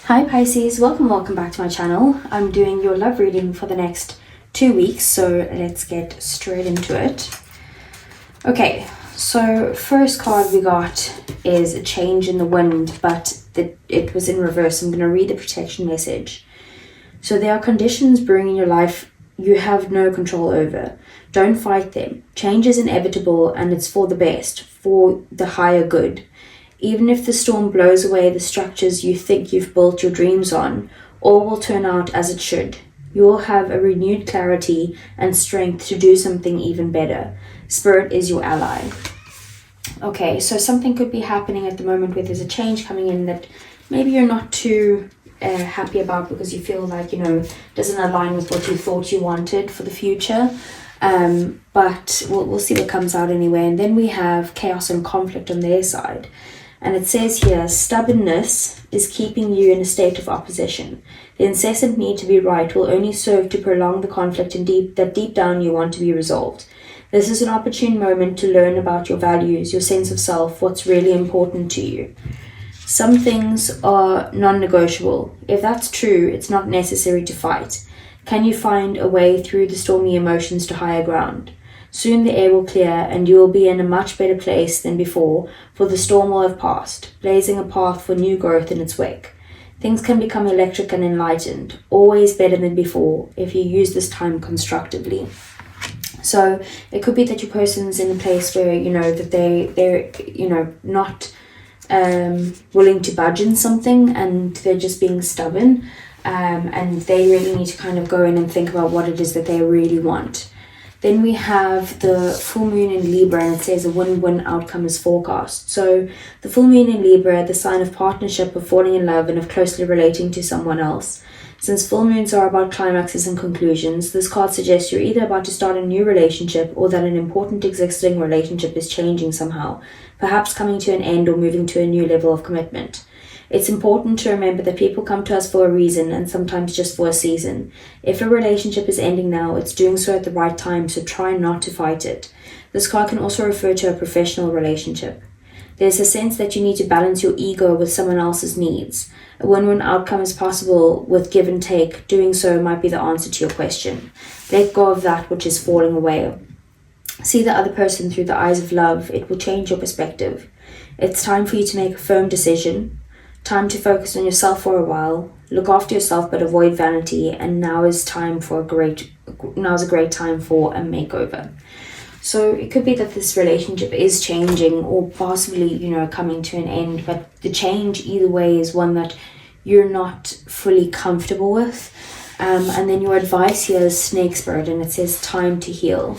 Hi Pisces, welcome back to my channel. I'm doing your love reading for the next 2 weeks, so let's get straight into it. Okay, so first card we got is a change in the wind, but it was in reverse. I'm going to read the protection message. So there are conditions brewing in your life you have no control over. Don't fight them. Change is inevitable and it's for the best, for the higher good. Even if the storm blows away the structures you think you've built your dreams on, all will turn out as it should. You will have a renewed clarity and strength to do something even better. Spirit is your ally. Okay, so something could be happening at the moment where there's a change coming in that maybe you're not too happy about because you feel like, doesn't align with what you thought you wanted for the future. But we'll see what comes out anyway. And then we have chaos and conflict on their side. And it says here, stubbornness is keeping you in a state of opposition. The incessant need to be right will only serve to prolong the conflict that deep down you want to be resolved. This is an opportune moment to learn about your values, your sense of self, what's really important to you. Some things are non-negotiable. If that's true, it's not necessary to fight. Can you find a way through the stormy emotions to higher ground? Soon the air will clear and you will be in a much better place than before, for the storm will have passed, blazing a path for new growth in its wake. Things can become electric and enlightened, always better than before, if you use this time constructively. So it could be that your person's in a place where, that they're not willing to budge in something and they're just being stubborn, and they really need to kind of go in and think about what it is that they really want. Then we have the full moon in Libra, and it says a win-win outcome is forecast. So the full moon in Libra, the sign of partnership, of falling in love, and of closely relating to someone else. Since full moons are about climaxes and conclusions, this card suggests you're either about to start a new relationship or that an important existing relationship is changing somehow, perhaps coming to an end or moving to a new level of commitment. It's important to remember that people come to us for a reason and sometimes just for a season. If a relationship is ending now, it's doing so at the right time, so try not to fight it. This card can also refer to a professional relationship. There's a sense that you need to balance your ego with someone else's needs. A win-win outcome is possible with give and take. Doing so might be the answer to your question. Let go of that which is falling away. See the other person through the eyes of love. It will change your perspective. It's time for you to make a firm decision. Time to focus on yourself for a while. Look after yourself but avoid vanity, and now is a great time for a makeover. So it could be that this relationship is changing or possibly, coming to an end, but the change either way is one that you're not fully comfortable with. And then your advice here is snake spirit, and it says time to heal.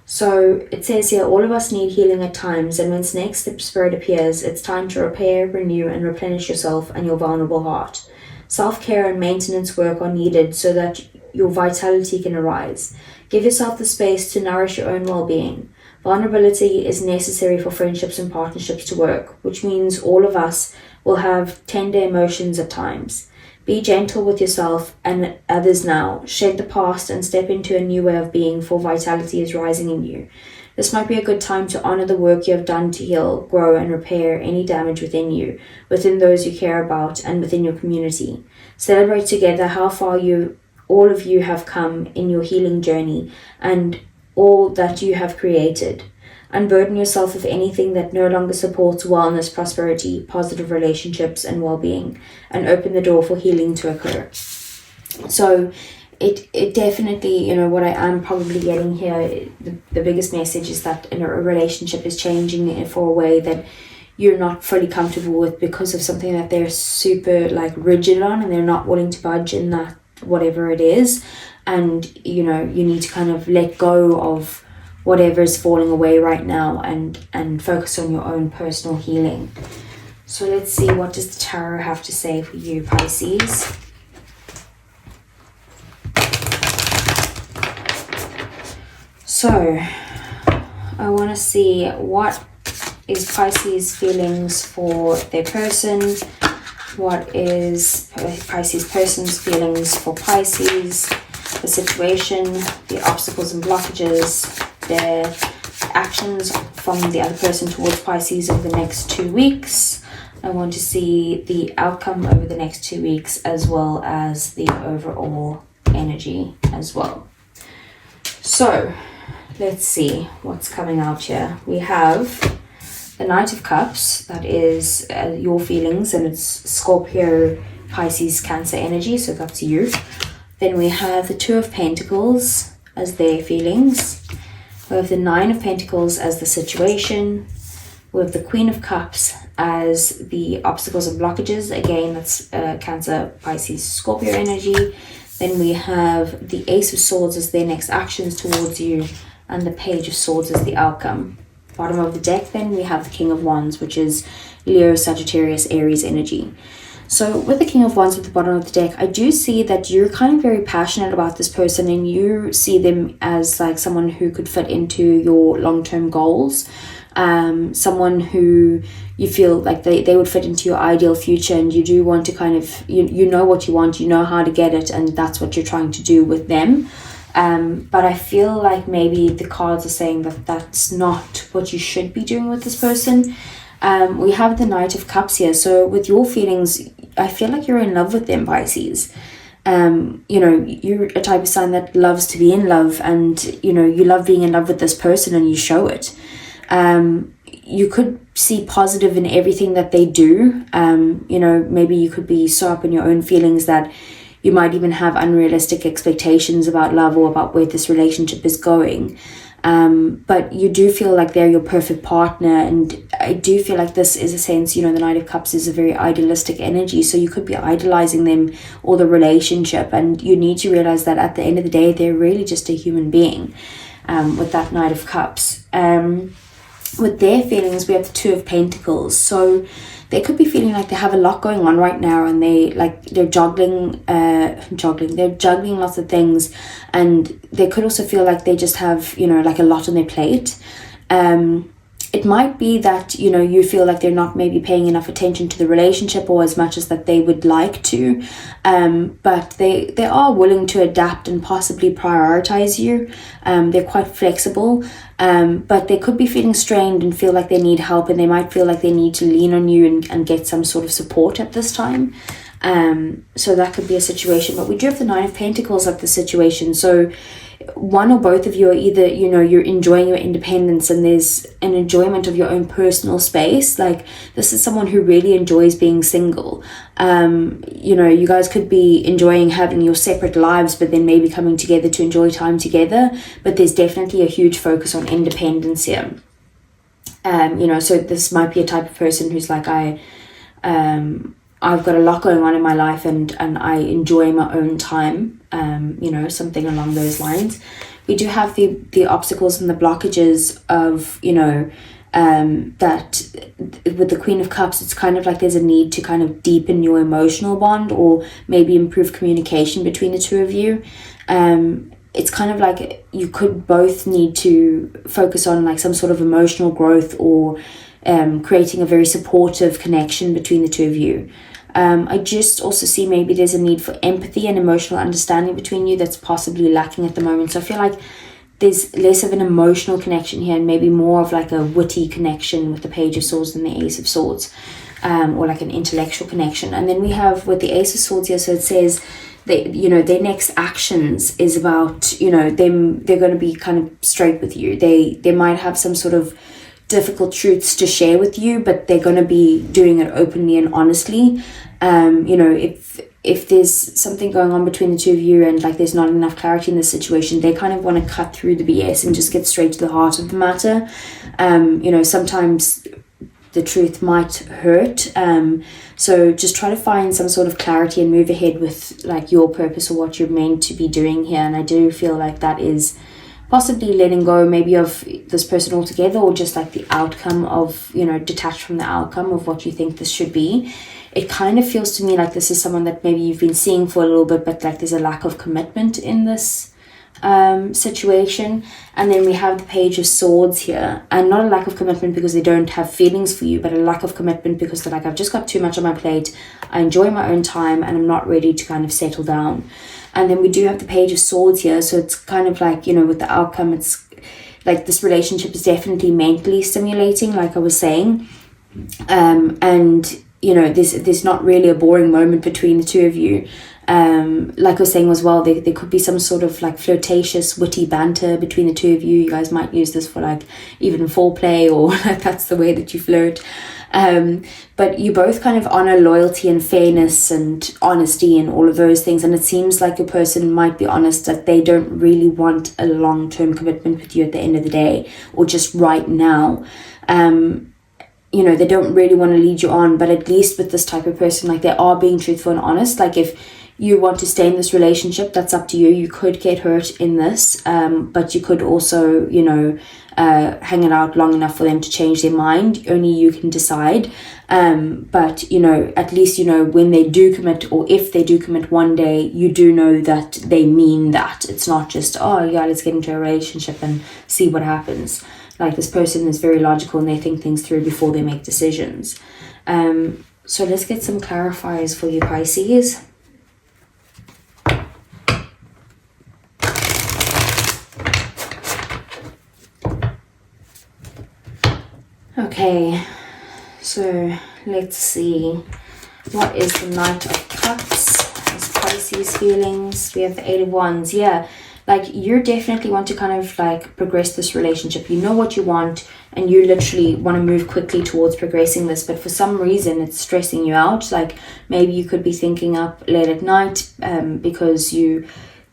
So it says here, all of us need healing at times, and when snake spirit appears, it's time to repair, renew, and replenish yourself and your vulnerable heart. Self-care and maintenance work are needed so that your vitality can arise. Give yourself the space to nourish your own well-being. Vulnerability is necessary for friendships and partnerships to work, which means all of us will have tender emotions at times. Be gentle with yourself and others now. Shed the past and step into a new way of being, for vitality is rising in you. This might be a good time to honor the work you have done to heal, grow, and repair any damage within you, within those you care about, and within your community. Celebrate together how far all of you have come in your healing journey and all that you have created. Unburden yourself of anything that no longer supports wellness, prosperity, positive relationships, and well-being, and open the door for healing to occur. So it definitely, what I am probably getting here, the biggest message is that a relationship is changing for a way that you're not fully comfortable with because of something that they're super rigid on, and they're not willing to budge in that whatever it is. And you need to kind of let go of whatever is falling away right now and focus on your own personal healing. So let's see, what does the tarot have to say for you, Pisces? So I want to see what is Pisces' feelings for their person. What is Pisces person's feelings for Pisces, the situation, the obstacles and blockages, their actions from the other person towards Pisces over the next 2 weeks. I want to see the outcome over the next 2 weeks, as well as the overall energy as well. So let's see what's coming out here. We have the Knight of Cups, that is your feelings, and it's Scorpio, Pisces, Cancer energy, so that's you. Then we have the Two of Pentacles as their feelings. We have the Nine of Pentacles as the situation. We have the Queen of Cups as the obstacles and blockages. Again, that's Cancer, Pisces, Scorpio energy. Then we have the Ace of Swords as their next actions towards you, and the Page of Swords as the outcome. Bottom of the deck, then we have the King of Wands, which is Leo, Sagittarius, Aries energy. So with the King of Wands at the bottom of the deck, I do see that you're kind of very passionate about this person, and you see them as like someone who could fit into your long-term goals. Someone who you feel like they would fit into your ideal future, and you do want to kind of, you know what you want, you know how to get it, and that's what you're trying to do with them. But I feel like maybe the cards are saying that that's not what you should be doing with this person. We have the Knight of Cups here. So with your feelings, I feel like you're in love with them, Pisces. You're a type of sign that loves to be in love, and, you love being in love with this person, and you show it. You could see positive in everything that they do. Maybe you could be so up in your own feelings that you might even have unrealistic expectations about love or about where this relationship is going. But you do feel like they're your perfect partner, and I do feel like this is a sense, the Knight of Cups is a very idealistic energy, so you could be idolizing them or the relationship, and you need to realize that at the end of the day, they're really just a human being, with that Knight of Cups. With their feelings, we have the Two of Pentacles, so they could be feeling like they have a lot going on right now, and they're juggling lots of things, and they could also feel like they just have, like a lot on their plate. It might be that, you feel like they're not maybe paying enough attention to the relationship or as much as that they would like to, but they are willing to adapt and possibly prioritize you. They're quite flexible, but they could be feeling strained and feel like they need help, and they might feel like they need to lean on you and get some sort of support at this time. So that could be a situation, but we do have the Nine of Pentacles at the situation. So one or both of you are either, you're enjoying your independence, and there's an enjoyment of your own personal space. Like, this is someone who really enjoys being single. You guys could be enjoying having your separate lives, but then maybe coming together to enjoy time together. But there's definitely a huge focus on independence here. So this might be a type of person who's like, I've got a lot going on in my life, and I enjoy my own time, something along those lines. We do have the obstacles and the blockages of, that with the Queen of Cups, it's kind of like there's a need to kind of deepen your emotional bond, or maybe improve communication between the two of you. It's kind of like you could both need to focus on like some sort of emotional growth, or creating a very supportive connection between the two of you. I just also see maybe there's a need for empathy and emotional understanding between you that's possibly lacking at the moment. So I feel like there's less of an emotional connection here, and maybe more of like a witty connection with the Page of Swords and the Ace of Swords, or like an intellectual connection. And then we have with the Ace of Swords here, so it says that, their next actions is about, they're going to be kind of straight with you. They might have some sort of difficult truths to share with you, but they're going to be doing it openly and honestly. If there's something going on between the two of you, and like there's not enough clarity in this situation, they kind of want to cut through the BS and just get straight to the heart of the matter. Sometimes the truth might hurt, so just try to find some sort of clarity and move ahead with like your purpose or what you're meant to be doing here. And I do feel like that is possibly letting go maybe of this person altogether, or just like the outcome of, detached from the outcome of what you think this should be. It kind of feels to me like this is someone that maybe you've been seeing for a little bit, but like there's a lack of commitment in this situation. And then we have the Page of Swords here, and not a lack of commitment because they don't have feelings for you, but a lack of commitment because they're like, I've just got too much on my plate, I enjoy my own time, and I'm not ready to kind of settle down. And then we do have the Page of Swords here, so it's kind of like, with the outcome, it's like this relationship is definitely mentally stimulating, like I was saying, and you know, there's not really a boring moment between the two of you. Like I was saying as well, there could be some sort of like flirtatious, witty banter between the two of you. You guys might use this for like even foreplay, or like that's the way that you flirt. But you both kind of honor loyalty and fairness and honesty and all of those things. And it seems like your person might be honest that they don't really want a long-term commitment with you at the end of the day, or just right now. You know, they don't really want to lead you on, but at least with this type of person, like, they are being truthful and honest. Like, if you want to stay in this relationship, that's up to you. You could get hurt in this, but you could also, you know, hang it out long enough for them to change their mind. Only you can decide. But, you know, at least, you know, when they do commit, or if they do commit one day, you do know that they mean that. It's not just, oh yeah, let's get into a relationship and see what happens. Like, this person is very logical and they think things through before they make decisions. So let's get some clarifiers for you, Pisces. Okay, so let's see. What is the Knight of Cups as Pisces feelings? We have the 8 of Wands. Yeah, like, you definitely want to kind of like progress this relationship. You know what you want, and you literally want to move quickly towards progressing this, but for some reason it's stressing you out. Like, maybe you could be thinking up late at night because you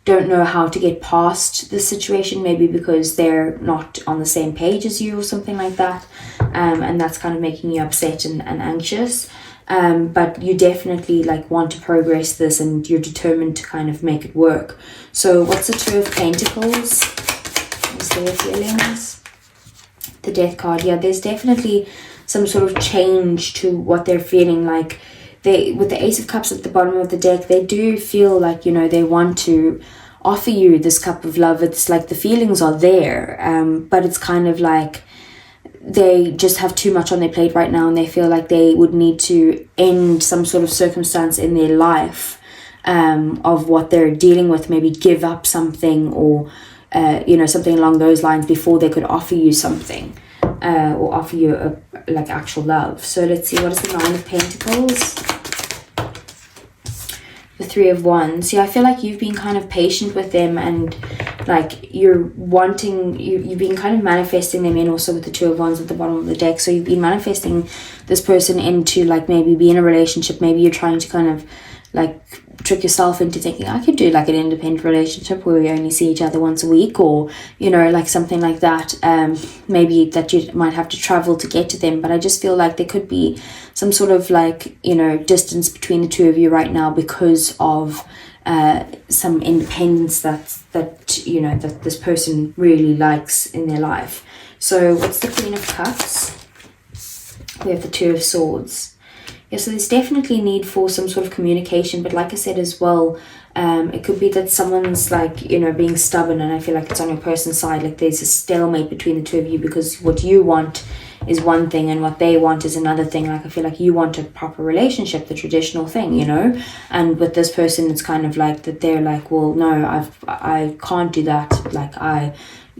don't know how to get past the situation, maybe because they're not on the same page as you or something like that, and that's kind of making you upset and anxious. But you definitely like want to progress this, and you're determined to kind of make it work. So what's the Two of Pentacles? Is their feelings? The Death card. Yeah, there's definitely some sort of change to what they're feeling. Like, they, with the Ace of Cups at the bottom of the deck, they do feel like, you know, they want to offer you this cup of love. It's like the feelings are there, but it's kind of like they just have too much on their plate right now, and they feel like they would need to end some sort of circumstance in their life of what they're dealing with, maybe give up something, or you know, something along those lines, before they could offer you something, or offer you like actual love. So let's see, what is the Nine of Pentacles? The Three of Wands. Yeah, I feel like you've been kind of patient with them, and like you're wanting, you've been kind of manifesting them in, also with the Two of Wands at the bottom of the deck. So you've been manifesting this person into like maybe be in a relationship. Maybe you're trying to kind of like trick yourself into thinking, I could do like an independent relationship where we only see each other once a week, or, you know, like something like that. Maybe that you might have to travel to get to them, but I just feel like there could be some sort of like, you know, distance between the two of you right now because of some independence that you know, that this person really likes in their life. So what's the Queen of Cups? We have the Two of Swords. Yeah, so there's definitely a need for some sort of communication, but like I said as well, it could be that someone's like, you know, being stubborn, and I feel like it's on your person's side. Like, there's a stalemate between the two of you, because what you want is one thing and what they want is another thing. Like, I feel like you want a proper relationship, the traditional thing, you know, and with this person it's kind of like that they're like, well, no, I can't do that. Like,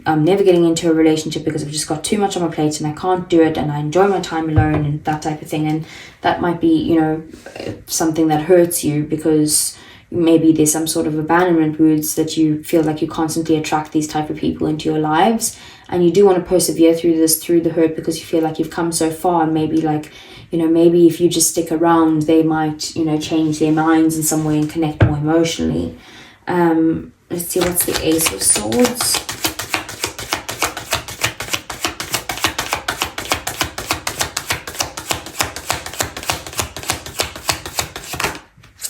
I'm never getting into a relationship because I've just got too much on my plate and I can't do it, and I enjoy my time alone, and that type of thing. And that might be, you know, something that hurts you, because maybe there's some sort of abandonment wounds that you feel like you constantly attract these type of people into your lives, and you do want to persevere through this, through the hurt, because you feel like you've come so far, and maybe like, you know, maybe if you just stick around, they might, you know, change their minds in some way and connect more emotionally. Let's see, what's the Ace of Swords?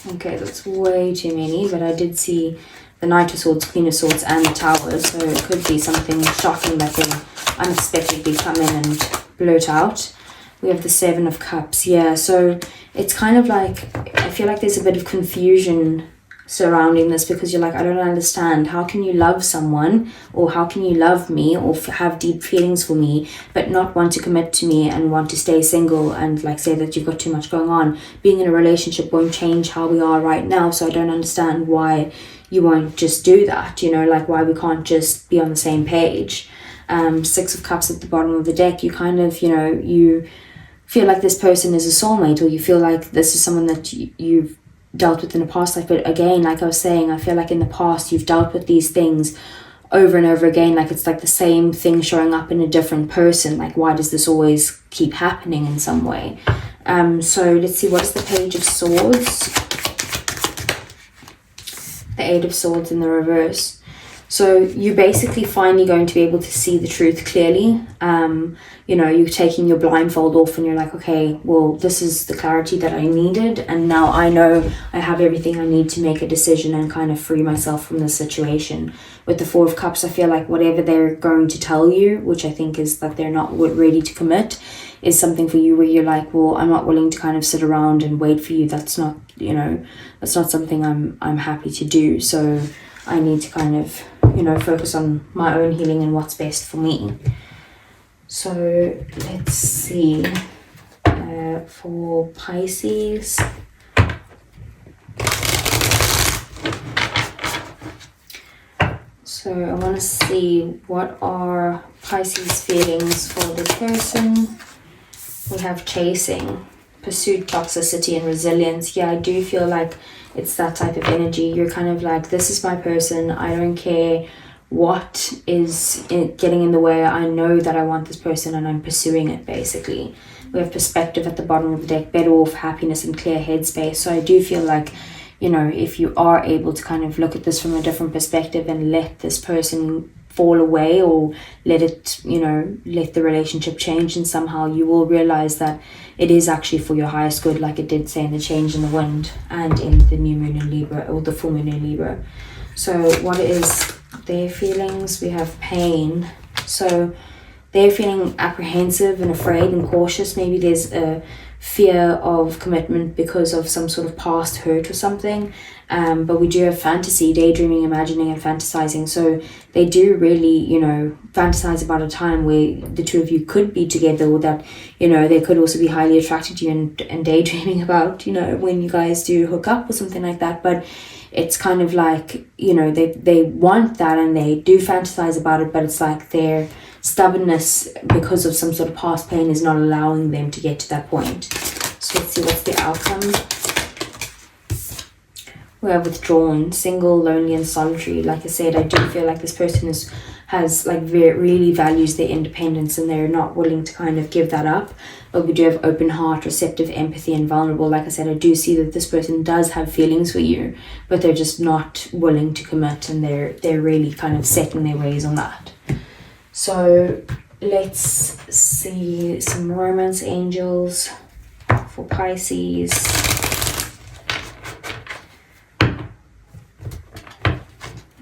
Okay, that's way too many, but I did see the Knight of Swords, Queen of Swords, and the Tower, so it could be something shocking that they unexpectedly come in and blurt out. We have the Seven of Cups. Yeah, so it's kind of like, I feel like there's a bit of confusion surrounding this, because you're like, I don't understand, how can you love someone, or how can you love me, or have deep feelings for me, but not want to commit to me and want to stay single, and like say that you've got too much going on. Being in a relationship won't change how we are right now, so I don't understand why you won't just do that, you know, like why we can't just be on the same page. Six of Cups at the bottom of the deck, you kind of, you know, you feel like this person is a soulmate, or you feel like this is someone that you've dealt with in a past life. But again, like I was saying, I feel like in the past you've dealt with these things over and over again. Like it's like the same thing showing up in a different person. Like, why does this always keep happening in some way? So let's see, what is the Page of Swords? The Eight of Swords in the reverse. So you're basically finally going to be able to see the truth clearly. You know, you're taking your blindfold off and you're like, okay, well, this is the clarity that I needed, and now I know I have everything I need to make a decision and kind of free myself from the situation. With the Four of Cups, I feel like whatever they're going to tell you, which I think is that they're not ready to commit, is something for you where you're like, well, I'm not willing to kind of sit around and wait for you. That's not, you know, that's not something I'm happy to do. So I need to kind of, you know, focus on my own healing and what's best for me. So let's see, for Pisces. So I want to see, what are Pisces' feelings for this person? We have chasing, pursuit, toxicity, and resilience. Yeah, I do feel like it's that type of energy. You're kind of like, this is my person. I don't care what is getting in the way. I know that I want this person and I'm pursuing it, basically. We have perspective at the bottom of the deck, better off, happiness, and clear headspace. So I do feel like, you know, if you are able to kind of look at this from a different perspective and let this person fall away, or let it, you know, let the relationship change, and somehow you will realize that it is actually for your highest good, like it did say in the change in the wind and in the new moon in Libra, or the full moon in Libra. So what is their feelings? We have pain. So they're feeling apprehensive and afraid and cautious. Maybe there's a fear of commitment because of some sort of past hurt or something. But we do have fantasy, daydreaming, imagining, and fantasizing. So they do really, you know, fantasize about a time where the two of you could be together, or that, you know, they could also be highly attracted to you, and daydreaming about, you know, when you guys do hook up or something like that. But it's kind of like, you know, they want that and they do fantasize about it, but it's like their stubbornness because of some sort of past pain is not allowing them to get to that point. So let's see what's the outcome. We are withdrawn, single, lonely, and solitary. Like I said, I do feel like this person has really values their independence, and they're not willing to kind of give that up. But we do have open heart, receptive, empathy, and vulnerable. Like I said, I do see that this person does have feelings for you, but they're just not willing to commit, and they're really kind of set in their ways on that. So let's see some romance angels for Pisces.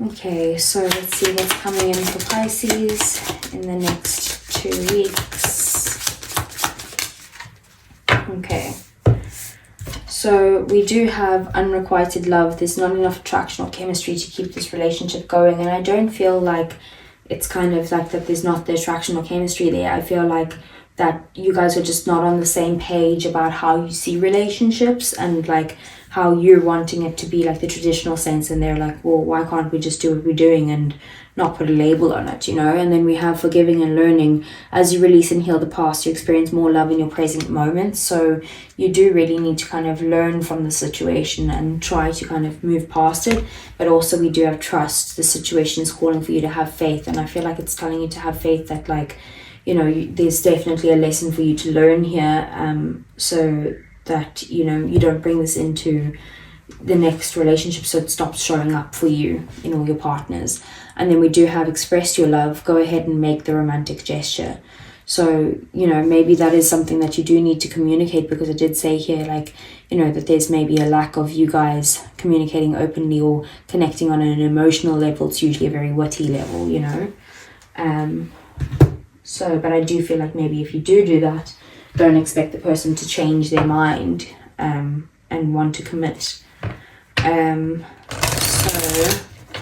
Okay, so let's see what's coming in for Pisces in the next 2 weeks. Okay, so we do have unrequited love. There's not enough attraction or chemistry to keep this relationship going, and I don't feel like it's kind of like that there's not the attraction or chemistry there. I feel like that you guys are just not on the same page about how you see relationships, and like how you're wanting it to be like the traditional sense, and they're like, well, why can't we just do what we're doing and not put a label on it, you know? And then we have forgiving and learning. As you release and heal the past, you experience more love in your present moments. So you do really need to kind of learn from the situation and try to kind of move past it. But also we do have trust. The situation is calling for you to have faith, and I feel like it's telling you to have faith that, like, you know, there's definitely a lesson for you to learn here, so that, you know, you don't bring this into the next relationship, so it stops showing up for you in all your partners. And then we do have express your love. Go ahead and make the romantic gesture. So, you know, maybe that is something that you do need to communicate, because it did say here, like, you know, that there's maybe a lack of you guys communicating openly or connecting on an emotional level. It's usually a very witty level, you know. So, but I do feel like maybe if you do that, don't expect the person to change their mind and want to commit. So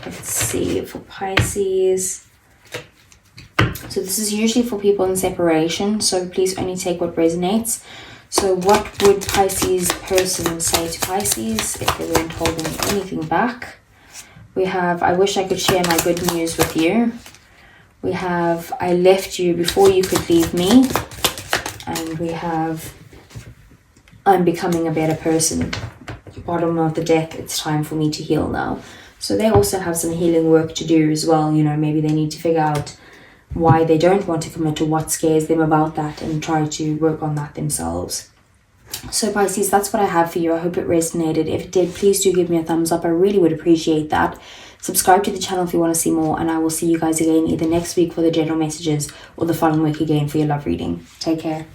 let's see for Pisces. So this is usually for people in separation, so please only take what resonates. So what would Pisces person say to Pisces if they weren't holding anything back? We have, I wish I could share my good news with you. We have, I left you before you could leave me. And we have, I'm becoming a better person. Bottom of the deck, it's time for me to heal now. So they also have some healing work to do as well. You know, maybe they need to figure out why they don't want to commit or what scares them about that and try to work on that themselves. So Pisces, that's what I have for you. I hope it resonated. If it did, please do give me a thumbs up. I really would appreciate that. Subscribe to the channel if you want to see more, and I will see you guys again either next week for the general messages or the following week again for your love reading. Take care.